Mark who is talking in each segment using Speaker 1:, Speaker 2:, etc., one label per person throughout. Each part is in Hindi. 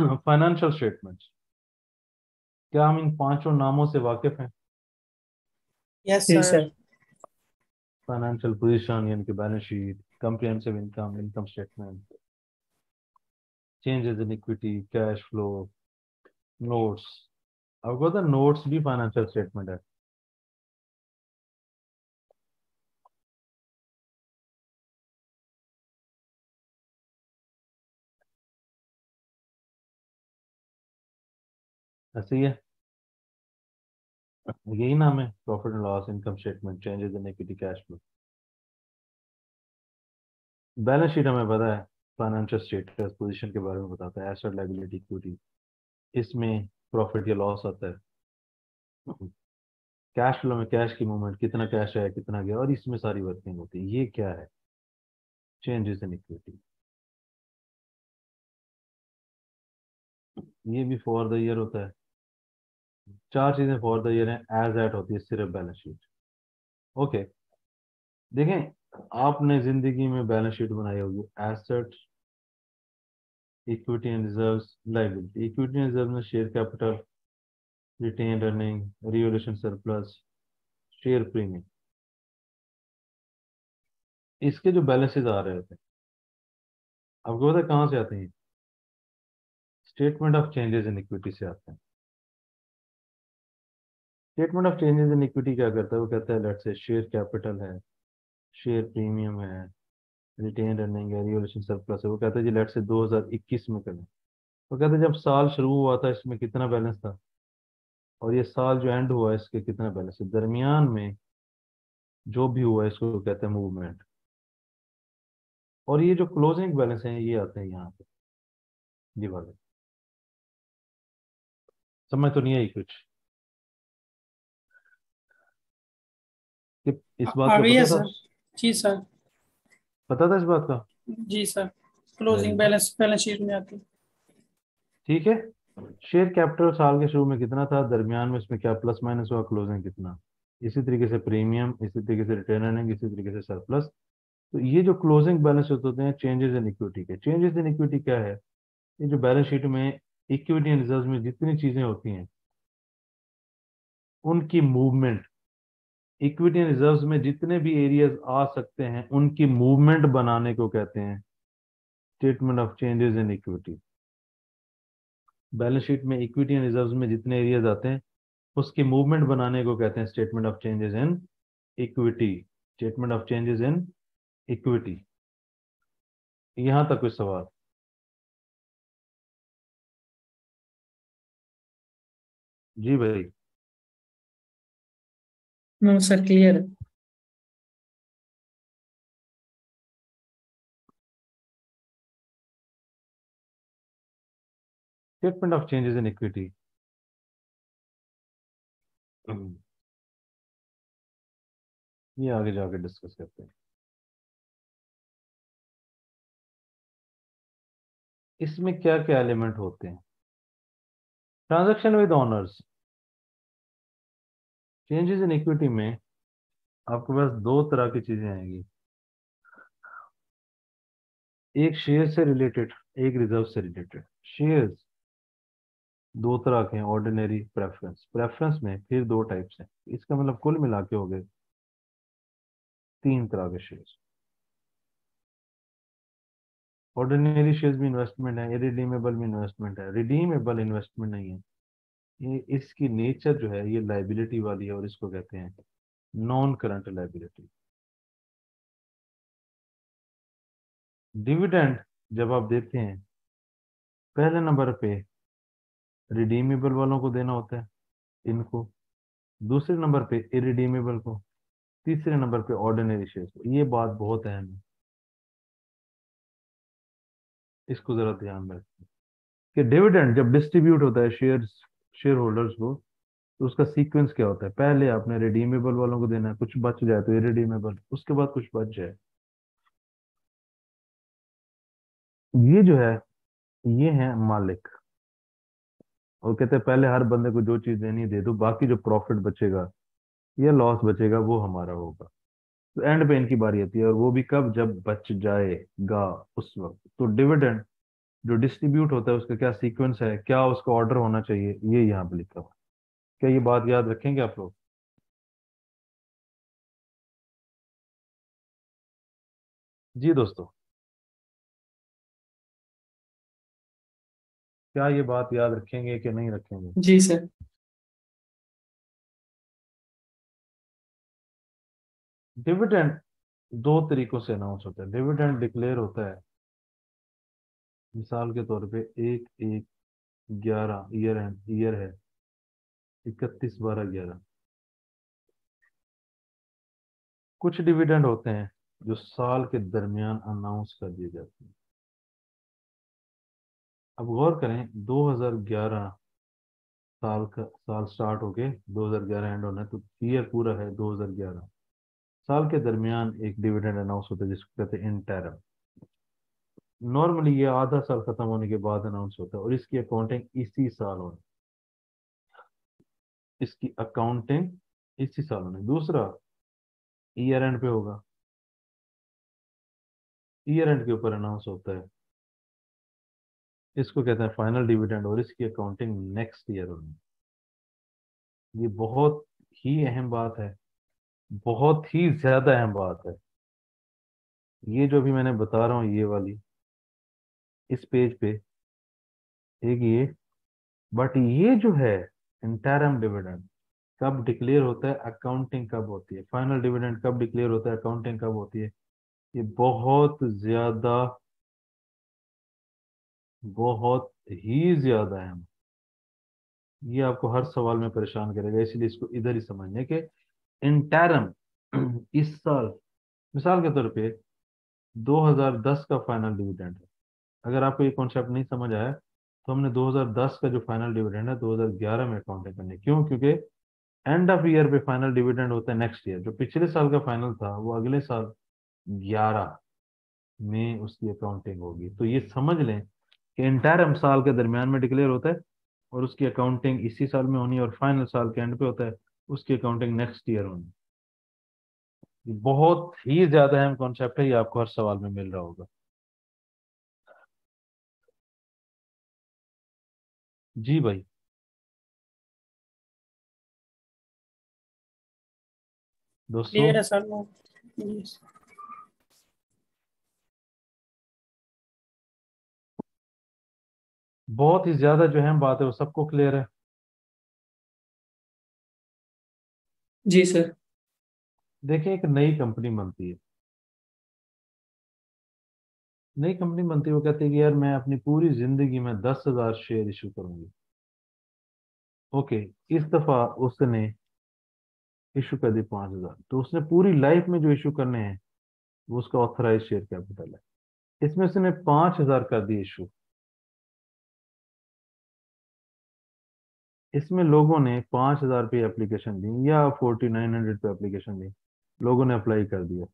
Speaker 1: फाइनेंशियल स्टेटमेंट्स, क्या हम इन पांचों नामों से वाकिफ हैं?
Speaker 2: यस
Speaker 3: जी
Speaker 2: सर।
Speaker 3: सर।
Speaker 1: फाइनेंशियल पोजीशन यानी कि balance sheet, comprehensive income, income statement, changes in equity, cash flow, notes. आपको पता है नोट्स भी फाइनेंशियल स्टेटमेंट है। ऐसे ही है, यही नाम है, profit and loss, income statement, changes in equity, cash flow. Balance sheet हमें पता है फाइनेंशियल स्टेटस पोजीशन के बारे में बताता है, एसेट लायबिलिटी इक्विटी, इसमें प्रॉफिट या लॉस आता है। कैश फ्लो में कैश की मूवमेंट, कितना कैश है कितना गया, और इसमें सारी वर्किंग होती है। ये क्या है? Changes in equity. ये भी फॉर द ईयर होता है। चार चीजें फॉर द ईयर हैं, एज एट होती है सिर्फ बैलेंस शीट। ओके, देखें, आपने जिंदगी में बैलेंस शीट बनाई होगी, asset, equity and reserves, liability. Equity and reserve में share capital, retain earning, revolution surplus, share premium, इसके जो बैलेंसेस आ रहे होते हैं, आपको पता है कहाँ से आते हैं? Statement of changes in equity से आते हैं। Statement of changes in equity क्या करता है? वो कहता है लेट्स से शेयर कैपिटल है, शेयर प्रीमियम है, रिटेन अर्निंग है, रिवोल्यूशन सरप्लस है। वो कहता है जी लेट्स से 2021 में करें। वो कहते हैं जब साल शुरू हुआ था इसमें कितना बैलेंस था, और ये साल जो एंड हुआ है इसके कितना बैलेंस है, दरमियान में जो भी हुआ है इसको कहते हैं मूवमेंट। और ये जो क्लोजिंग बैलेंस है ये आते हैं यहाँ पे, ये वाले। समझ तो नहीं आई कुछ? कि इस बात
Speaker 2: आ
Speaker 1: का
Speaker 2: गई है
Speaker 1: पता था?
Speaker 2: सर। जी सर।
Speaker 1: पता था इस बात का?
Speaker 2: जी sir.
Speaker 1: Very
Speaker 2: closing
Speaker 1: good.
Speaker 2: Balance balance sheet में आती है।
Speaker 1: ठीक है, शेयर कैपिटल साल के शुरू में कितना था, दरमियान में इसमें क्या प्लस माइनस हुआ, क्लोजिंग कितना। इसी तरीके से प्रीमियम, इसी तरीके से रिटर्न अर्निंग, इसी तरीके से सरप्लस। तो ये जो क्लोजिंग बैलेंस होते हैं चेंजेस इन इक्विटी के, चेंजेस इन इक्विटी क्या है? ये जो बैलेंस शीट में इक्विटी एंड रिजर्व में जितनी चीजें होती हैं उनकी मूवमेंट, इक्विटी एंड रिजर्व्स में जितने भी एरियाज आ सकते हैं उनकी मूवमेंट बनाने को कहते हैं statement of changes in equity. Balance sheet में इक्विटी एंड रिजर्व्स में जितने एरियाज आते हैं उसकी मूवमेंट बनाने को कहते हैं statement of changes in equity. Statement of changes in equity. यहां तक कोई सवाल? जी भाई।
Speaker 3: नो सर, क्लियर है।
Speaker 1: Statement of changes in equity, ये आगे जाके डिस्कस करते हैं। इसमें क्या क्या एलिमेंट होते हैं? Transaction with honours. Changes in equity में आपके पास दो तरह की चीजें आएंगी, एक शेयर से रिलेटेड, एक रिजर्व से रिलेटेड। शेयर्स दो तरह के हैं, ऑर्डिनरी, प्रेफरेंस। प्रेफरेंस में फिर दो टाइप्स हैं, इसका मतलब कुल मिला के हो गए तीन तरह के शेयर्स। ऑर्डिनरी शेयर्स भी इन्वेस्टमेंट है, इरिडीमेबल भी इन्वेस्टमेंट है। रिडीमेबल इन्वेस्टमेंट नहीं है, ये इसकी नेचर जो है ये लाइबिलिटी वाली है, और इसको कहते हैं नॉन करंट लाइबिलिटी। डिविडेंड जब आप देते हैं, पहले नंबर पे रिडीमेबल वालों को देना होता है, इनको। दूसरे नंबर पे इरिडीमेबल को। तीसरे नंबर पे ऑर्डिनरी शेयर्स को। ये बात बहुत अहम है, इसको जरा ध्यान में रखें कि डिविडेंड जब डिस्ट्रीब्यूट होता है शेयर होल्डर्स को, तो उसका सीक्वेंस क्या होता है? पहले आपने रिडीमेबल वालों को देना है, कुछ बच जाए तो इरिडीमेबल, उसके बाद कुछ बच जाए। ये जो है ये है मालिक, और कहते हैं पहले हर बंदे को जो चीज देनी है दे दो, बाकी जो प्रॉफिट बचेगा या लॉस बचेगा वो हमारा होगा। तो एंड पे इनकी बारी आती है, और वो भी कब? जब बच जाएगा उस वक्त। तो डिविडेंड जो डिस्ट्रीब्यूट होता है उसका क्या सीक्वेंस है, क्या उसका ऑर्डर होना चाहिए, ये यहाँ पे लिखा हुआ है। क्या ये बात याद रखेंगे आप लोग? जी दोस्तों, क्या ये बात याद रखेंगे कि नहीं रखेंगे?
Speaker 3: जी सर।
Speaker 1: डिविडेंड दो तरीकों से अनाउंस होता है। डिविडेंड डिक्लेयर होता है, मिसाल के तौर पे 1/1/11 ईयर है 31/12/11। कुछ डिविडेंड होते हैं जो साल के दरमियान अनाउंस कर दिए जाते हैं। अब गौर करें, 2011 साल स्टार्ट होके 2011 एंड होना है, तो ईयर पूरा है 2011। साल के दरमियान एक डिविडेंड अनाउंस होता है जिसको कहते हैं इंटरम। नॉर्मली ये आधा साल खत्म होने के बाद अनाउंस होता है और इसकी अकाउंटिंग इसी साल होनी, इसकी अकाउंटिंग इसी साल होनी। दूसरा, ईयर एंड पे होगा, ईयर एंड के ऊपर अनाउंस होता है, इसको कहते हैं फाइनल डिविडेंड और इसकी अकाउंटिंग नेक्स्ट ईयर होनी। ये बहुत ही अहम बात है, बहुत ही ज्यादा अहम बात है। ये जो भी मैंने बता रहा हूँ ये वाली इस पेज पे एक ये, बट ये जो है इंटरम डिविडेंड कब डिक्लेयर होता है, अकाउंटिंग कब होती है, फाइनल डिविडेंड कब डिक्लेयर होता है, अकाउंटिंग कब होती है, ये ज्यादा बहुत ही ज्यादा अहम। ये आपको हर सवाल में परेशान करेगा, इसलिए इसको इधर ही समझने के इंटरम इस साल, मिसाल के तौर पे 2010 का फाइनल डिविडेंड है। अगर आपको ये कॉन्सेप्ट नहीं समझ आया तो हमने 2010 का जो फाइनल डिविडेंड है 2011 में अकाउंटिंग करनी है। क्यों? क्योंकि एंड ऑफ ईयर पे फाइनल डिविडेंड होता है नेक्स्ट ईयर। जो पिछले साल का फाइनल था वो अगले साल 11 में उसकी अकाउंटिंग होगी। तो ये समझ लें कि इंटरम साल के दरमियान में डिक्लेयर होता है और उसकी अकाउंटिंग इसी साल में होनी है, और फाइनल साल के एंड पे होता है, उसकी अकाउंटिंग नेक्स्ट ईयर होनी। ये बहुत ही ज्यादा अहम कॉन्सेप्ट है, ये आपको हर सवाल में मिल रहा होगा। जी भाई। दोस्तों,
Speaker 2: क्लियर है सर वो। Yes.
Speaker 1: बहुत ही ज्यादा जो अहम बात है वो सबको क्लियर है।
Speaker 3: जी सर।
Speaker 1: देखिए, एक नई कंपनी बनती है, नई कंपनी बनती है, वो कहती है कि यार मैं अपनी पूरी जिंदगी में 10,000 शेयर इशू करूंगी। ओके, इस दफा उसने इशू कर दी 5,000, तो उसने पूरी लाइफ में जो इशू करने हैं वो उसका ऑथराइज शेयर कैपिटल है। इसमें उसने 5,000 कर दी इशू, इसमें लोगों ने 5,000 पे एप्लीकेशन दी या 4,900 पे एप्लीकेशन दी, लोगों ने अप्लाई कर दिया,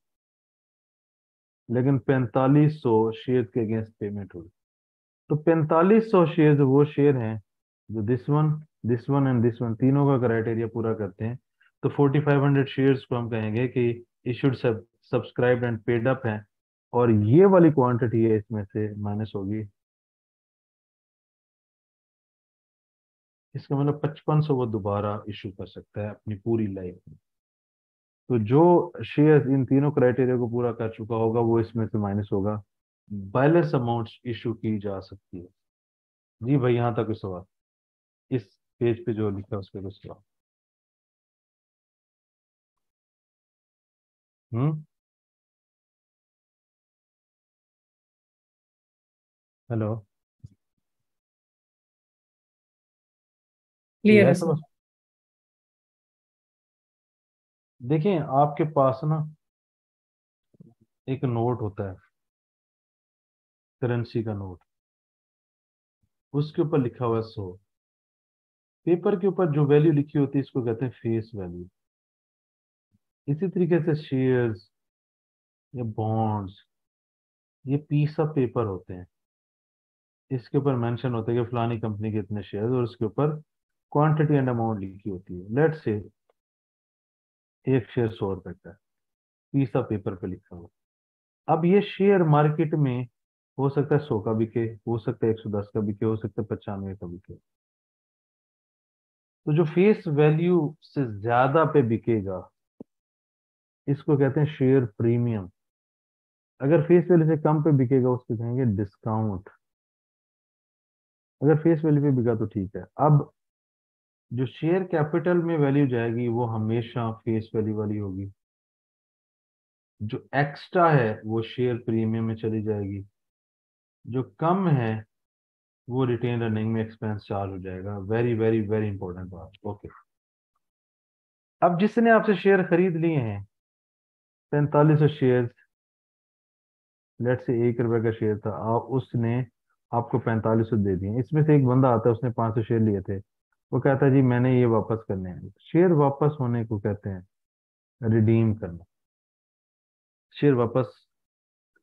Speaker 1: लेकिन 4,500 शेयर के अगेंस्ट पेमेंट हुई। तो 4,500 शेयर वो शेयर हैं जो this one and this one तीनों का क्राइटेरिया पूरा करते हैं। तो 4,500 शेयर्स को हम कहेंगे कि issued subscribed and paid up हैं, और ये वाली क्वांटिटी है इसमें से माइनस होगी। इसका मतलब 5,500 वो दोबारा इशू कर सकता है अपनी पूरी लाइफ में। तो जो शेयर इन तीनों क्राइटेरिया को पूरा कर चुका होगा वो इसमें से माइनस होगा, बैलेंस अमाउंट इशू की जा सकती है। जी भाई, यहाँ तक कोई सवाल? इस पेज पे जो लिखा है उस पर कोई सवाल? हम्म। हेलो। कोई
Speaker 3: क्लियर
Speaker 1: है
Speaker 3: है सर।
Speaker 1: समझ? देखिए, आपके पास ना एक नोट होता है, करेंसी का नोट, उसके ऊपर लिखा हुआ है 100। पेपर के ऊपर जो वैल्यू लिखी होती है इसको कहते हैं फेस वैल्यू। इसी तरीके से शेयर्स या बॉन्ड्स, ये पीस ऑफ पेपर होते हैं, इसके ऊपर मेंशन होता है कि फलानी कंपनी के इतने शेयर, और उसके ऊपर क्वांटिटी एंड अमाउंट लिखी होती है। लेट से एक शेयर 100 रुपए का है, पीस ऑफ पेपर पे लिखा हुआ। अब ये शेयर मार्केट में हो सकता है 100 का बिके, हो सकता है 110 का बिके, हो सकता है 95 का बिके। तो जो फेस वैल्यू से ज्यादा पे बिकेगा इसको कहते हैं शेयर प्रीमियम। अगर फेस वैल्यू से कम पे बिकेगा उसको कहेंगे डिस्काउंट। अगर फेस वैल्यू पे बिका तो ठीक है। अब जो शेयर कैपिटल में वैल्यू जाएगी वो हमेशा फेस वैल्यू वाली होगी, जो एक्स्ट्रा है वो शेयर प्रीमियम में चली जाएगी, जो कम है वो रिटेन अर्निंग में एक्सपेंस चार्ज हो जाएगा। वेरी वेरी वेरी इंपॉर्टेंट बात। ओके, अब जिसने आपसे शेयर खरीद लिए हैं 4500 शेयर, लेट से 1 रुपए का शेयर था, आप उसने आपको 4500 दे दिए। इसमें से एक बंदा आता है उसने 500 शेयर लिए थे, वो कहता है जी मैंने ये वापस करने हैं। शेयर वापस होने को कहते हैं रिडीम करना। शेयर वापस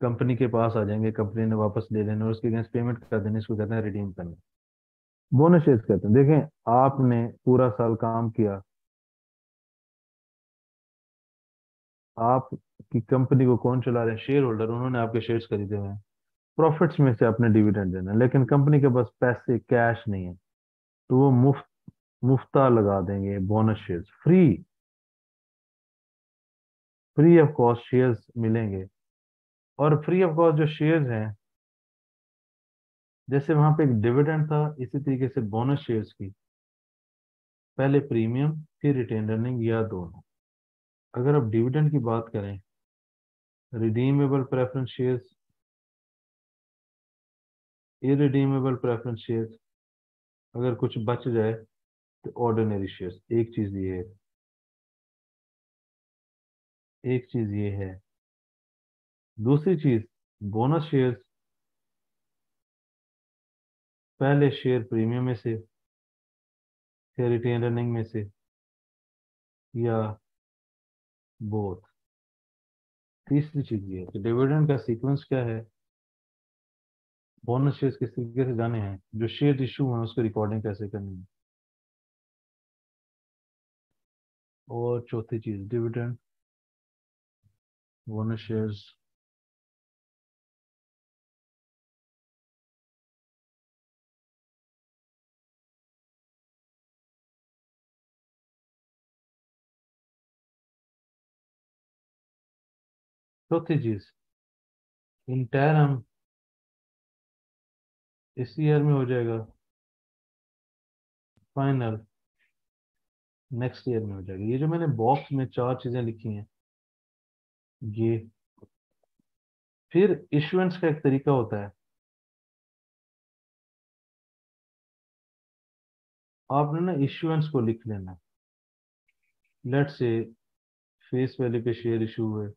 Speaker 1: कंपनी के पास आ जाएंगे, कंपनी ने वापस ले लेना और उसके अगेंस्ट पेमेंट कर देने, इसको कहते हैं रिडीम करना। बोनस शेयर्स कहते हैं, देखें आपने पूरा साल काम किया, आपकी कंपनी को कौन चला रहे हैं? शेयर होल्डर, उन्होंने आपके शेयर्स खरीदे हुए हैं, प्रॉफिट्स में से आपने डिविडेंड देना है, लेकिन कंपनी के पास पैसे कैश नहीं है, तो वो मुफ्ता लगा देंगे bonus shares, free free of cost shares मिलेंगे। और फ्री ऑफ कॉस्ट जो शेयर्स हैं, जैसे वहां पे एक डिविडेंड था, इसी तरीके से बोनस शेयर्स की पहले प्रीमियम फिर रिटेन अर्निंग या दोनों। अगर आप डिविडेंड की बात करें, redeemable preference shares, irredeemable preference shares, अगर कुछ बच जाए तो ऑर्डिनरी शेयर्स। एक चीज ये है। दूसरी चीज, बोनस शेयर्स पहले शेयर प्रीमियम में से, फिर रिटेन अर्निंग में से, या बोथ। तीसरी चीज ये है कि डिविडेंड का सीक्वेंस क्या है, बोनस शेयर्स किस तरीके से जाने हैं, जो शेयर इशू है उसकी रिकॉर्डिंग कैसे करनी है, और चौथी चीज डिविडेंड, बोनस शेयर्स, चौथी चीज इंटायर हम इस ईयर में हो जाएगा, फाइनल नेक्स्ट ईयर में हो जाएगा। ये जो मैंने बॉक्स में 4 चीजें लिखी हैं ये, फिर इश्यूएंस का एक तरीका होता है। आपने ना इश्यूएंस को लिख लेना। लेट से फेस वैल्यू पे शेयर इशू हुए,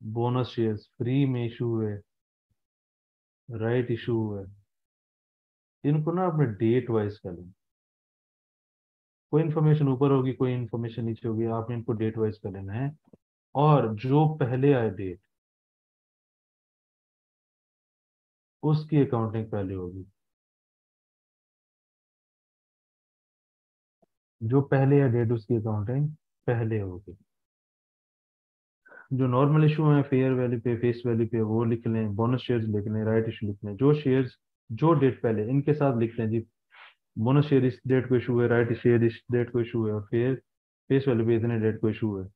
Speaker 1: बोनस शेयर्स फ्री में इशू हुए, राइट इशू हुए, इनको ना आपने डेट वाइज कर लेना। कोई इन्फॉर्मेशन ऊपर होगी, कोई इन्फॉर्मेशन नीचे होगी, आपने इनको डेट वाइज कर लेना है। और जो पहले आए डेट उसकी अकाउंटिंग पहले होगी, जो पहले आए डेट उसकी अकाउंटिंग पहले होगी। जो नॉर्मल इशू है फेयर वैल्यू पे फेस वैल्यू पे वो लिख लें, बोनस शेयर्स लिख लें, राइट इशू लिख लें, जो शेयर्स जो डेट पहले इनके साथ लिख लें जी, बोनस शेयर इस डेट को इशू है, राइट शेयर इस डेट को इशू है, और फिर फेस वैल्यू पे इतने डेट को इशू है,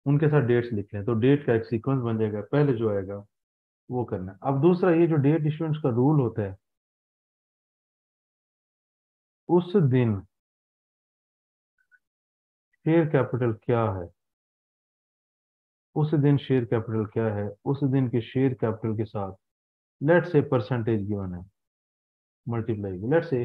Speaker 1: उनके साथ डेट्स लिख लें, तो डेट का एक सीक्वेंस बन जाएगा, पहले जो आएगा वो करना है। अब दूसरा, ये जो डेट इशुएंस का रूल होता है, उस दिन शेयर कैपिटल क्या है, उस दिन शेयर कैपिटल क्या है, उस दिन के शेयर कैपिटल के साथ लेट से परसेंटेज गिवन है, मल्टीप्लाई। लेट से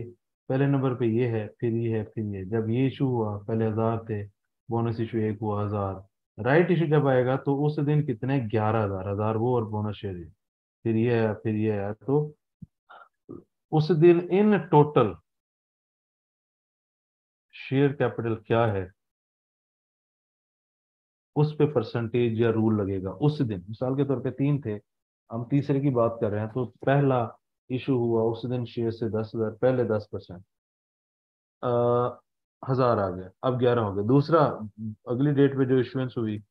Speaker 1: पहले नंबर पे ये है, फिर ये है, फिर ये। जब ये इशू हुआ पहले 1000 थे, बोनस इशू एक हुआ 1000, राइट इशू जब आएगा तो उस दिन कितने 11,000, 1000 वो और बोनस शेयर ये, फिर ये है, फिर ये है, तो उस दिन इन टोटल शेयर कैपिटल क्या है उस पे परसेंटेज या रूल लगेगा उस दिन। मिसाल के तौर पे 3 थे, हम तीसरे की बात कर रहे हैं, तो पहला इशू हुआ उस दिन शेयर से 10,000, पहले 10%, 1000 आ गया, अब 11 हो गया। दूसरा, अगली डेट पे जो इशुएंस हुई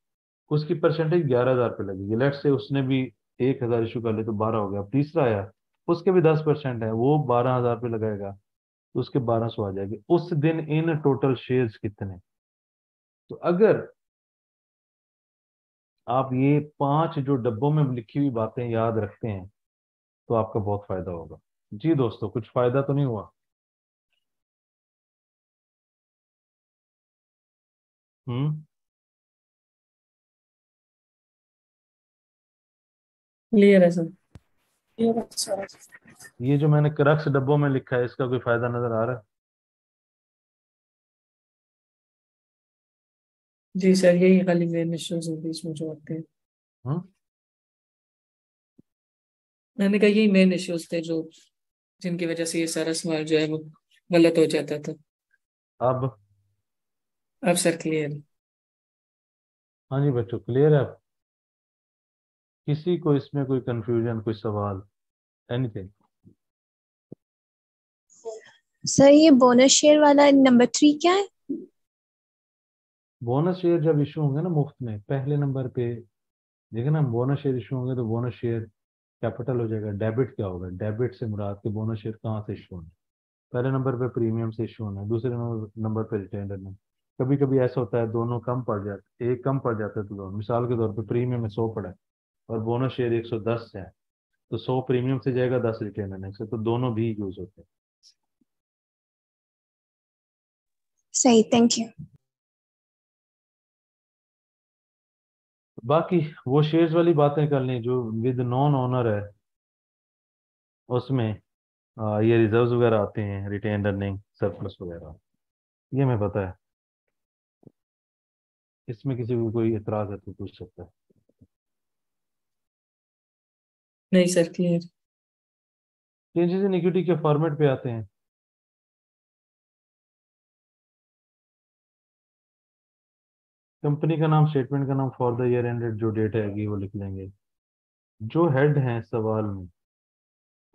Speaker 1: उसकी परसेंटेज 11,000 पे लगेगी। लेट से उसने भी 1000 इशू कर ले तो 12 हो गया। अब तीसरा आया, उसके भी 10% है, वो 12,000 पे लगाएगा तो उसके 1200 आ जाएगी। उस दिन इन टोटल शेयर्स कितने। तो अगर आप ये 5 जो डब्बों में लिखी हुई बातें याद रखते हैं तो आपका बहुत फायदा होगा। जी दोस्तों, कुछ फायदा तो नहीं हुआ? हम्म।
Speaker 3: क्लियर है सर।
Speaker 2: ये बात सर।
Speaker 1: ये जो मैंने क्रक्स डब्बों में लिखा है इसका कोई फायदा नजर आ रहा है?
Speaker 3: जी सर, यही खाली मेन इश्यूज हैं बीच में जो आते हैं।
Speaker 1: हम्म।
Speaker 3: मैंने कहा यही मेन इश्यूज थे जो जिनकी वजह से ये सारा सवाल जो है वो गलत हो जाता था।
Speaker 1: अब
Speaker 3: अब सर क्लियर है।
Speaker 1: हाँ जी बच्चों, क्लियर है अब? किसी को इसमें कोई कंफ्यूजन, कोई सवाल, एनीथिंग?
Speaker 2: सर ये बोनस शेयर वाला नंबर 3 क्या है?
Speaker 1: बोनस शेयर जब इशू होंगे ना मुफ्त में, पहले नंबर पे देखो ना, बोनस शेयर इशू होंगे तो बोनस शेयर कैपिटल हो जाएगा। डेबिट क्या होगा? डेबिट से मुराद के बोनस शेयर कहाँ से इशू होना है? पहले नंबर पे प्रीमियम से इशू होना है, दूसरे नंबर पे रिटेन रखना। कभी कभी ऐसा होता है दोनों कम पड़ जाते, एक कम पड़ जाता है तो दोनों, मिसाल के तौर पे प्रीमियम में 100 पड़ा है और बोनस शेयर 110 है, तो 100 प्रीमियम से जाएगा, 10 रिटेन रहने से, तो दोनों भी यूज होते हैं।
Speaker 2: सही, थैंक यू।
Speaker 1: बाकी वो शेयर्स वाली बातें कर लें जो विद नॉन ओनर है, उसमें ये रिजर्व्स वगैरह आते हैं, रिटेन अर्निंग, सरप्लस वगैरह, ये हमें पता है। इसमें किसी को कोई एतराज है तो पूछ सकता है।
Speaker 3: नहीं sir, clear.
Speaker 1: Changes in equity के फॉर्मेट पे आते हैं। कंपनी का नाम, स्टेटमेंट का नाम फॉर द ईयर एंडेड, जो डेट है वो लिख लेंगे। जो हेड है सवाल में,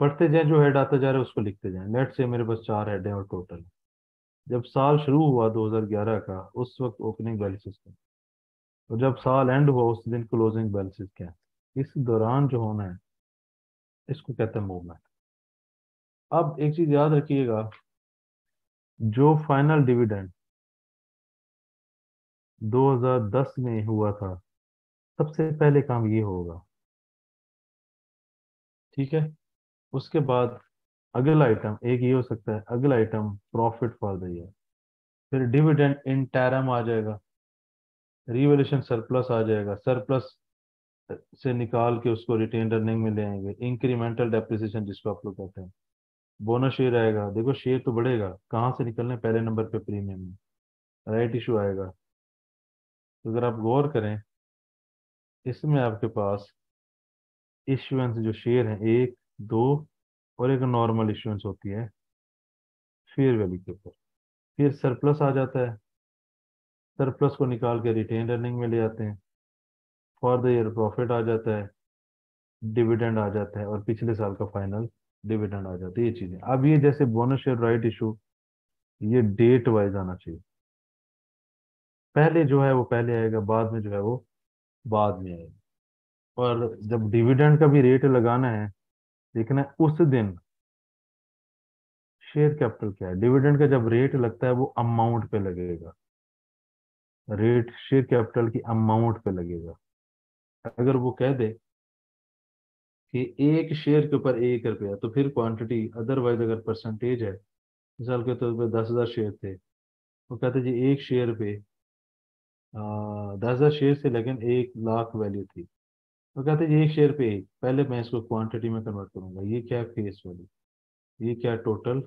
Speaker 1: पढ़ते जाएं, जो हेड आता जा रहा है उसको लिखते जाएं। लेट से मेरे पास 4 हेड हैं और टोटल, जब साल शुरू हुआ 2011 का उस वक्त ओपनिंग बैलेंसेस क्या, और जब साल एंड हुआ उस दिन क्लोजिंग बैलेंसेस क्या, इस दौरान जो होना है इसको कहते हैं मूवमेंट। अब एक चीज याद रखिएगा, जो फाइनल डिविडेंड 2010 में हुआ था, सबसे पहले काम ये होगा, ठीक है? उसके बाद अगला आइटम एक ये हो सकता है, अगला item profit for the year, फिर डिविडेंड इन टैरम आ जाएगा, रिवोल्यूशन सरप्लस आ जाएगा, सरप्लस से निकाल के उसको रिटेन अर्निंग में ले आएंगे, इंक्रीमेंटल डेप्रिसिएशन जिसको आप लोग कहते हैं, बोनस शेयर आएगा। देखो शेयर तो बढ़ेगा, कहाँ से निकलने? पहले नंबर पे प्रीमियम में, राइट इशू आएगा। तो अगर आप गौर करें, इसमें आपके पास इश्यूएंस जो शेयर हैं, एक, दो, और एक नॉर्मल इश्यूएंस होती है फेयर वैल्यू के ऊपर। फिर सरप्लस आ जाता है, सरप्लस को निकाल के रिटेन अर्निंग में ले आते हैं, फॉर द ईयर प्रॉफिट आ जाता है, डिविडेंड आ जाता है, और पिछले साल का फाइनल डिविडेंड आ जाता है। ये चीजें अब ये जैसे बोनस शेयर राइट इशू, ये डेट वाइज आना चाहिए। पहले जो है वो पहले आएगा, बाद में जो है वो बाद में आएगा। और जब डिविडेंड का भी रेट लगाना है, देखना है उस दिन शेयर कैपिटल क्या है। डिविडेंड का जब रेट लगता है वो अमाउंट पे लगेगा, रेट शेयर कैपिटल की अमाउंट पे लगेगा। अगर वो कह दे कि एक शेयर के ऊपर 1 रुपया, तो फिर क्वांटिटी, अदरवाइज अगर परसेंटेज है, मिसाल के तौर पर 10,000 शेयर थे, वो कहते जी एक शेयर पे 10,000 शेयर से, लेकिन 1 लाख वैल्यू थी, वो कहते जी एक शेयर पे एक, पहले मैं इसको क्वांटिटी में कन्वर्ट करूंगा, ये क्या फेस वैल्यू, ये क्या टोटल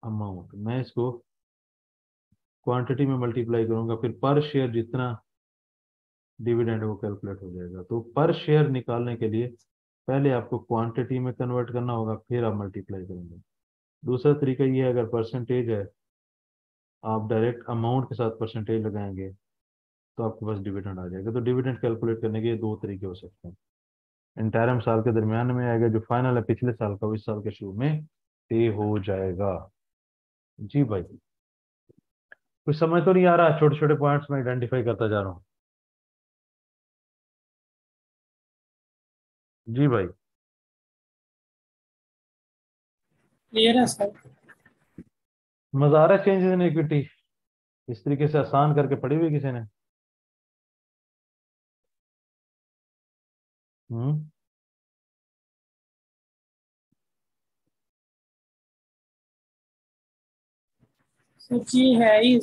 Speaker 1: अमाउंट, मैं इसको क्वांटिटी में मल्टीप्लाई करूंगा, फिर पर शेयर जितना डिविडेंड वो कैलकुलेट हो जाएगा। तो पर शेयर निकालने के लिए पहले आपको क्वांटिटी में कन्वर्ट करना होगा, फिर आप मल्टीप्लाई करेंगे। दूसरा तरीका ये है, अगर परसेंटेज है, आप डायरेक्ट अमाउंट के साथ परसेंटेज लगाएंगे तो आपके पास डिविडेंड आ जाएगा। तो डिविडेंड कैलकुलेट करने के 2 तरीके हो सकते हैं। इंटरम साल के दरमियान में आएगा, जो फाइनल है पिछले साल का वो इस साल के शुरू में पे हो जाएगा। जी भाई, कुछ समझ तो नहीं आ रहा? छोटे छोटे पॉइंट्स में आइडेंटिफाई करता जा रहा हूँ। जी भाई।
Speaker 4: क्लियर है सर।
Speaker 1: मजा आ रहा है चेंजेस इन इक्विटी? इस तरीके से आसान करके पढ़ी हुई किसी ने? हम्म।
Speaker 4: सर जी है ही।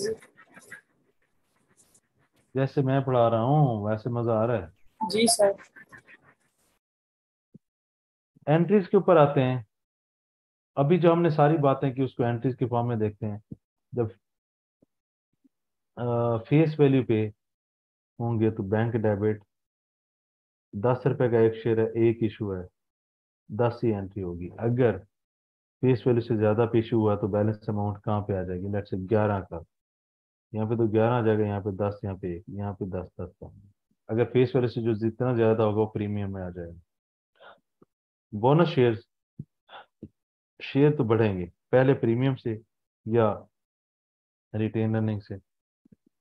Speaker 1: जैसे मैं पढ़ा रहा हूँ वैसे मजा आ रहा है।
Speaker 4: जी सर।
Speaker 1: एंट्रीज के ऊपर आते हैं। अभी जो हमने सारी बातें की उसको एंट्रीज के फॉर्म में देखते हैं। जब फेस वैल्यू पे होंगे तो बैंक डेबिट, 10 रुपए का एक शेयर है, एक इशू है, 10 ही एंट्री होगी। अगर फेस वैल्यू से ज्यादा पे इशू हुआ तो बैलेंस अमाउंट कहाँ पे आ जाएगी? लेट्स से 11 का। यहाँ पे तो 11 आ जाएगा, यहाँ पे 10, यहाँ पे 1, यहाँ पे 10, 10 का। अगर फेस वैल्यू से जो जितना ज्यादा होगा वो प्रीमियम में आ जाएगा। बोनस शेयर, शेयर तो बढ़ेंगे पहले प्रीमियम से या रिटेन अर्निंग से।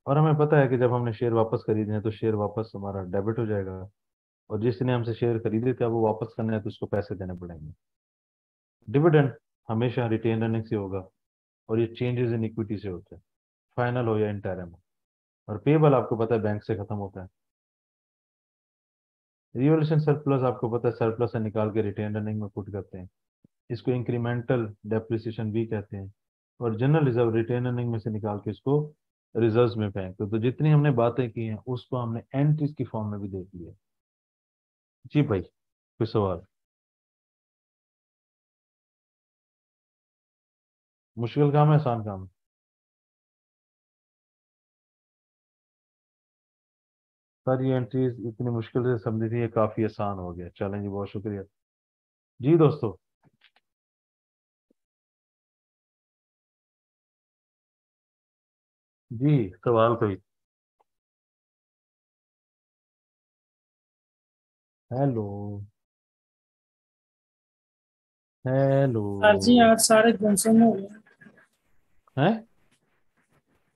Speaker 1: और हमें पता है कि जब हमने शेयर वापस खरीदे हैं तो शेयर वापस हमारा डेबिट हो जाएगा। और जिसने हमसे शेयर खरीदे थे अब वो वापस करना है तो उसको पैसे देने पड़ेंगे। डिविडेंड हमेशा रिटेन अर्निंग से होगा। और ये चेंजेस इन इक्विटी से होते हैं, फाइनल हो या इंटरम। और पेबल आपको पता है बैंक से खत्म होता है। रिवोल्यूशन सरप्लस आपको पता है सरप्लस से निकाल के रिटेन अर्निंग में पुट करते हैं। इसको इंक्रीमेंटल डेप्रिसिएशन भी कहते हैं। और जनरल रिजर्व रिटेन अर्निंग में से निकाल के इसको रिजर्व्स में फेंकते हैं। तो जितनी हमने बातें की हैं उसको हमने एंट्रीज की फॉर्म में भी देख लिया। जी भाई, कोई सवाल? मुश्किल काम है आसान काम है? सर ये एंट्रीज इतनी मुश्किल से समझी थी, ये काफी आसान हो गया। चलें जी, बहुत शुक्रिया। जी दोस्तों। जी, सवाल कोई? हेलो। हेलो।
Speaker 4: सर जी आज सारे गुमसुम हो गए।
Speaker 1: हैं?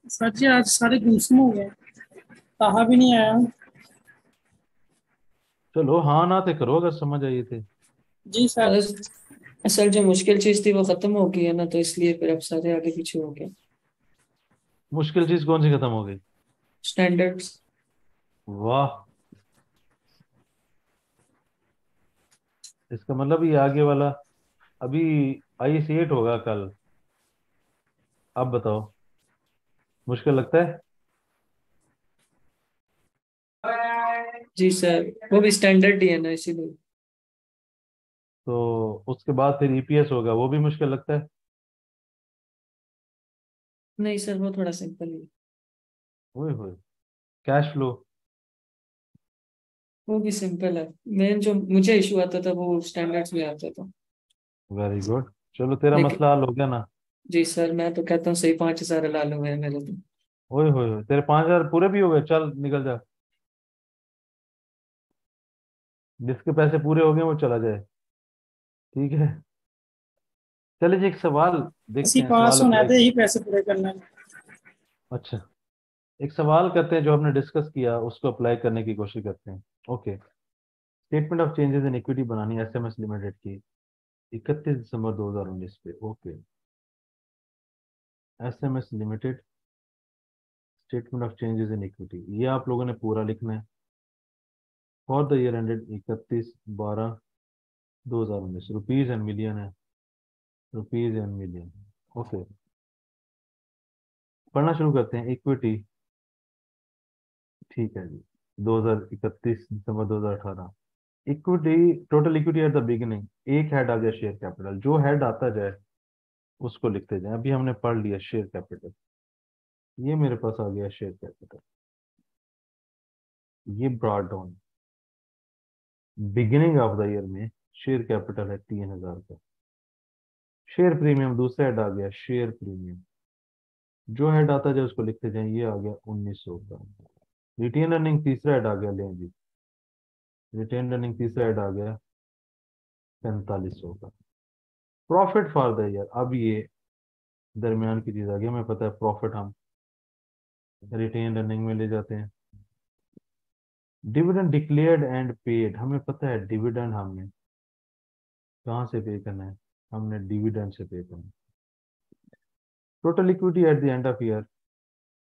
Speaker 4: सर जी आज सारे गुमसुम हो गए। कहा भी नहीं आया।
Speaker 1: चलो हाँ ना ते करो अगर समझ आई थे।
Speaker 4: जी सर।
Speaker 3: बस असल जो मुश्किल चीज थी वो खत्म हो गई है ना, तो इसलिए फिर अब सारे आगे पीछे हो गए।
Speaker 1: मुश्किल चीज कौन सी खत्म हो गई?
Speaker 3: स्टैंडर्ड्स।
Speaker 1: वाह। इसका मतलब ये आगे वाला अभी IC8 होगा कल। अब बताओ, मुश्किल लगता है?
Speaker 3: जी सर, वो भी स्टैंडर्ड ही है ना, इसीलिए।
Speaker 1: तो उसके बाद फिर EPS होगा, वो भी मुश्किल लगता है?
Speaker 3: नहीं सर, वो थोड़ा सिंपल है।
Speaker 1: ओए होए। Cash flow.
Speaker 3: वो भी सिंपल है। मेन जो मुझे इशू आता था वो स्टैंडर्ड्स में आता था।
Speaker 1: Very good. चलो तेरा
Speaker 3: लेकिन
Speaker 1: मसला हल हो गया ना।
Speaker 3: जी सर, मैं तो कहता हूँ सही 5,000 ला लूंगा मेरे तो।
Speaker 1: ओए होए होए, तेरे 5,000 पूरे भी हो गए? चल निकल जा। जिसके पैसे पूरे हो गए वो चला जाए। ठीक है। चलिए जी, एक सवाल देखते
Speaker 4: इसी
Speaker 1: हैं,
Speaker 4: पास
Speaker 1: सवाल
Speaker 4: होना
Speaker 1: अप्लाई।
Speaker 4: थे यही पैसे पूरे करना है।
Speaker 1: अच्छा, एक सवाल करते हैं, जो हमने डिस्कस किया उसको अप्लाई करने की कोशिश करते हैं। Okay. Statement of changes in equity बनानी SMS लिमिटेड की 31 दिसंबर 2019 पे। Okay. SMS limited, statement of changes in equity, ये आप लोगों ने पूरा लिखना है। For the year ended 31/12/2019, rupees and million है, रुपीज एंड मिलियन। ओके, पढ़ना शुरू करते हैं। इक्विटी, ठीक है जी। 31 दिसंबर 2018। Equity, total equity at the beginning, एक हेड आ गया शेयर कैपिटल। जो हेड आता जाए उसको लिखते जाए। अभी हमने पढ़ लिया शेयर कैपिटल, ये मेरे पास आ गया शेयर कैपिटल। ये brought down, beginning of the year में शेयर कैपिटल है 3,000 का। शेयर प्रीमियम दूसरा हेड आ गया, शेयर प्रीमियम। जो हेड आता जाए उसको लिखते जाए। ये आ गया 1,900 का। रिटेन अर्निंग तीसरा हेड आ गया, लें जी। रिटेन अर्निंग तीसरा हेड आ गया 4,500 का। प्रॉफिट फॉर द ईयर, अब ये दरमियान की चीज आ गई। हमें पता है प्रॉफिट हम रिटेन अर्निंग में ले जाते हैं। डिविडेंड डिक्लेयर्ड एंड पेड, हमें पता है डिविडेंड हमने कहाँ से पे करना है, हमने डिविडेंड से पे करना है। Total equity at the end of year,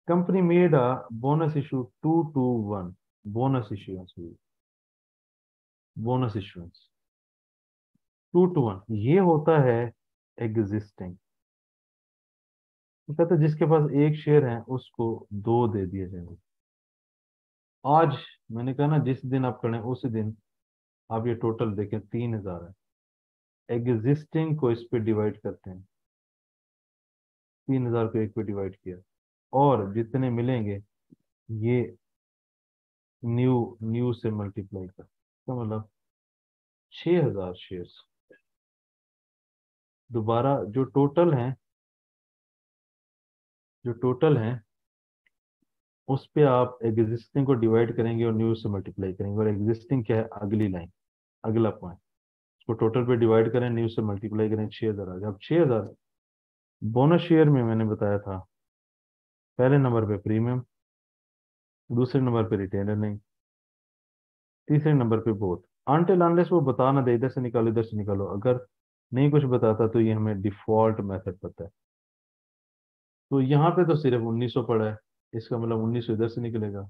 Speaker 1: company made a bonus issue 2 to 1, bonus issuance हुई, बोनस इशुएंस 2 to 1, ये होता है एग्जिस्टिंग। तो कहते हैं जिसके पास एक शेयर है उसको दो दे दिए जाएंगे। आज मैंने कहा ना जिस दिन आप करें उसी दिन आप ये टोटल देखें 3,000 है। एग्जिस्टिंग को इस पे डिवाइड करते हैं, 3,000 को एक पे डिवाइड किया और जितने मिलेंगे ये न्यू न्यू से मल्टीप्लाई कर, तो मतलब 6,000 शेयर्स। दोबारा जो टोटल है उस पे आप एग्जिस्टिंग को डिवाइड करेंगे और न्यू से मल्टीप्लाई करेंगे। और एग्जिस्टिंग क्या है, अगली लाइन, अगला पॉइंट। उसको टोटल पे डिवाइड करें, न्यू से मल्टीप्लाई करें, 6,000 आ गया। अब 6,000 बोनस शेयर में मैंने बताया था पहले नंबर पे प्रीमियम, दूसरे नंबर पे रिटेन अर्निंग, तीसरे नंबर पे बोथ। अनटिल अनलेस वो बता ना दे इधर से निकालो इधर से निकालो, अगर नहीं कुछ बताता तो ये हमें डिफॉल्ट मेथड पता है। तो यहाँ पे तो सिर्फ 1,900 पड़ा है, इसका मतलब 1,900 इधर से निकलेगा,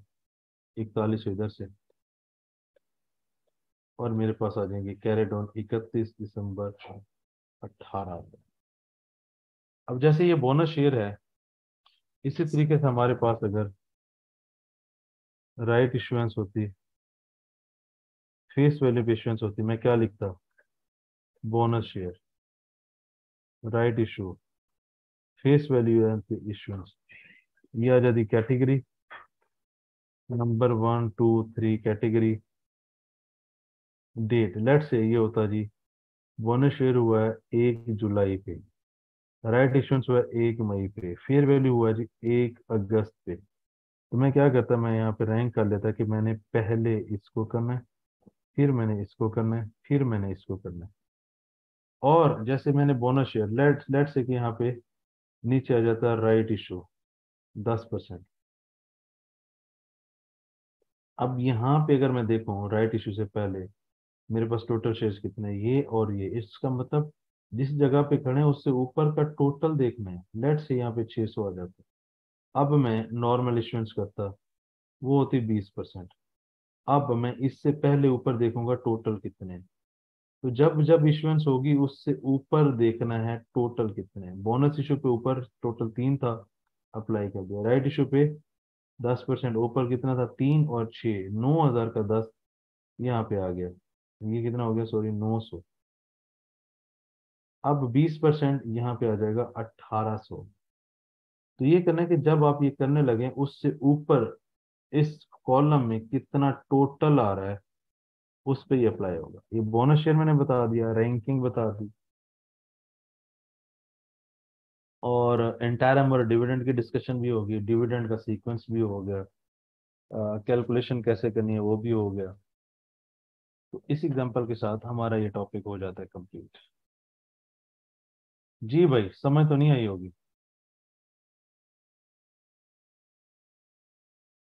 Speaker 1: 4100 इधर से, और मेरे पास आ जाएंगे कैरेट ऑन 31 दिसंबर 18। अब जैसे ये बोनस शेयर है, इसी तरीके से हमारे पास अगर राइट इश्यूएंस होती, फेस वैल्यू इश्यूएंस होती, मैं क्या लिखता, bonus share, right issue, face value issuance, ये आ जाती कैटेगरी नंबर 1 2 3 कैटेगरी, डेट लेट से ये होता जी बोनस शेयर हुआ है 1 जुलाई पे, राइट इश्यूएंस हुआ है 1 मई पे, फेयर वैल्यू हुआ है जी 1 अगस्त पे। तो मैं क्या करता, मैं यहाँ पे रैंक कर लेता कि मैंने पहले इसको करना है, फिर मैंने इसको करना है, फिर मैंने इसको करना है। और जैसे मैंने बोनस शेयर लेट लेट से कि यहाँ पे नीचे आ जाता है राइट इशू 10%। अब यहाँ पे अगर मैं देखूँ राइट इशू से पहले मेरे पास टोटल शेयर्स कितने हैं, ये और ये, इसका मतलब जिस जगह पे खड़े हैं उससे ऊपर का टोटल देखना है। लेट से यहाँ पे 600 आ जाता है। अब मैं नॉर्मल इश्यूएंस करता, वो होती 20%। अब मैं इससे पहले ऊपर देखूंगा टोटल कितने हैं। तो जब जब इश्यूएंस होगी उससे ऊपर देखना है टोटल कितने हैं। बोनस इशू पे ऊपर टोटल 3 था, अप्लाई कर दिया। राइट इशू पे 10% ऊपर कितना था, 3 और 6, 9,000 का 10 यहाँ पे आ गया। ये कितना हो गया, सॉरी 900। अब 20% यहाँ पे आ जाएगा 1,800। तो ये करना है कि जब आप ये करने लगे उससे ऊपर इस कॉलम में कितना टोटल आ रहा है उस पे ये अप्लाई होगा। ये बोनस शेयर मैंने बता दिया, रैंकिंग बता दी, और एंटायर और डिविडेंड की डिस्कशन भी होगी, डिविडेंड का सीक्वेंस भी हो गया, कैलकुलेशन कैसे करनी है वो भी हो गया। तो इस एग्जांपल के साथ हमारा ये टॉपिक हो जाता है कंप्लीट। जी भाई, समझ तो नहीं आई होगी।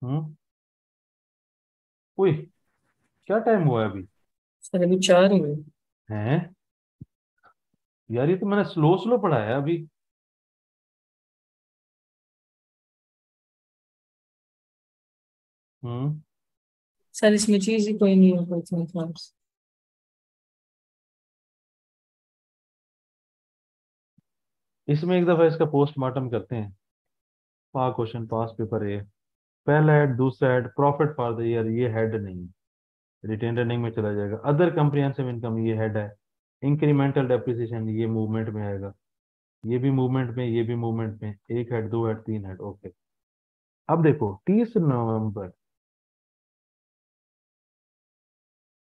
Speaker 1: हम्म। कोई, क्या टाइम हुआ है अभी?
Speaker 3: सर अभी 4 हुए।
Speaker 1: हैं यार, ये तो मैंने स्लो स्लो पढ़ा है अभी। हम्म।
Speaker 3: सर इसमें चीज ही कोई नहीं है, कोई इतनी खास।
Speaker 1: इसमें एक दफा इसका पोस्टमार्टम करते हैं। क्वेश्चन पास पेपर है, पहला हेड, दूसरा head, profit for the year, ये हेड नहीं, रिटेन अर्निंग में चला जाएगा। अदर कंप्रिहेंसिव इनकम, ये हेड है। इंक्रीमेंटल डेप्रिसिएशन, ये मूवमेंट में आएगा, ये भी मूवमेंट में, ये भी मूवमेंट में। एक हेड, दो हेड, तीन हेड, ओके। अब देखो 30 नवंबर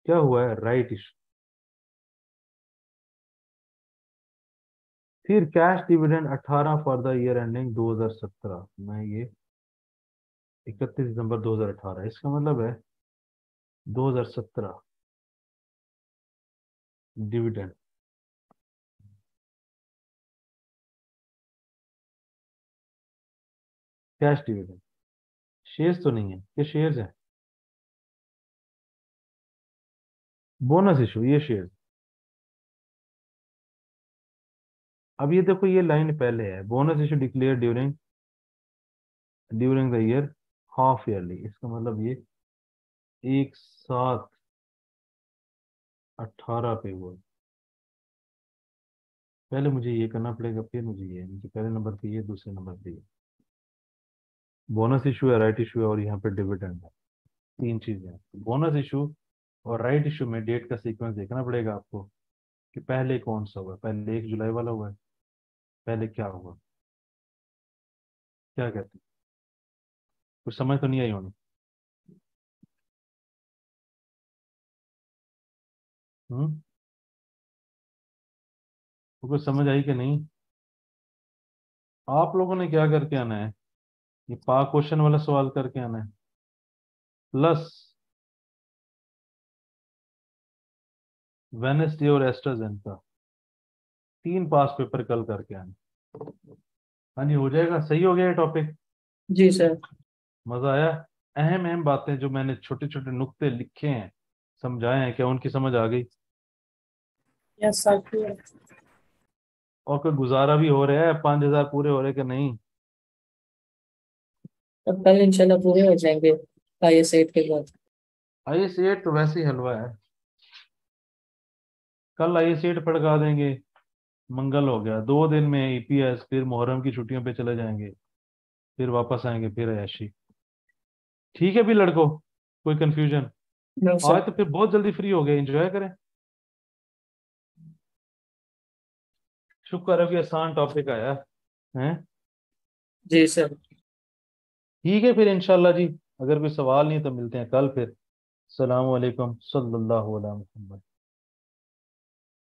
Speaker 1: क्या हुआ है, राइट इशू। फिर cash dividend 18 for the year ending 2017 में, ये 31 दिसंबर 2018, इसका मतलब है 2017 डिविडेंड, कैश डिविडेंड। शेयर्स तो नहीं है, ये शेयर्स है। बोनस इशू, ये शेयर। अब ये देखो, ये लाइन पहले है, bonus issue declare during during the year half yearly, इसका मतलब ये एक साथ 18 पे हुआ। पहले मुझे ये करना पड़ेगा, फिर मुझे ये, मुझे पहले नंबर पे ये, दूसरे नंबर पे ये। बोनस इशू है, राइट इशू है, और यहाँ पे डिविडेंड है। तीन चीजें हैं। बोनस इशू और राइट इशू में डेट का सीक्वेंस देखना पड़ेगा आपको कि पहले कौन सा हुआ, पहले 1 जुलाई वाला हुआ है, पहले क्या हुआ। क्या कहते हैं, कुछ समझ तो नहीं आई होनी। हम्म, तो कुछ समझ आई कि नहीं? आप लोगों ने क्या करके आना है, ये पाक क्वेश्चन वाला सवाल करके आना है, प्लस वेनेसडे और एस्ट्राजेनेका, 3 पास पेपर कल करके आना। हाँ जी, हो जाएगा, सही हो गया ये टॉपिक।
Speaker 3: जी सर।
Speaker 1: मजा आया? अहम अहम बातें जो मैंने छोटे छोटे नुक्ते लिखे हैं, समझाए हैं, क्या उनकी समझ आ गई?
Speaker 4: Yes sir clear।
Speaker 1: और कोई गुजारा भी हो रहा है, 5,000 पूरे हो रहे कि नहीं?
Speaker 3: अब कल इंशाल्लाह पूरे हो जाएंगे IS 8 के बाद।
Speaker 1: IS 8 तो वैसे ही हलवा है, कल IS 8 पड़का देंगे, मंगल हो गया, 2 दिन में EPS, फिर मुहर्रम की छुट्टियों पे चले जाएंगे, फिर वापस आएंगे, फिर ऐशी। ठीक है भी लड़कों, कोई कंफ्यूजन?
Speaker 3: नो
Speaker 1: आज
Speaker 3: सर।
Speaker 1: तो फिर बहुत जल्दी फ्री हो गए, एंजॉय करें। शुक्र है कि आसान टॉपिक आया है।
Speaker 3: जी सर।
Speaker 1: ठीक है फिर इंशाल्लाह जी, अगर कोई सवाल नहीं तो मिलते हैं कल फिर। अस्सलाम वालेकुम सल्लल्लाहु अलैहि वसल्लम।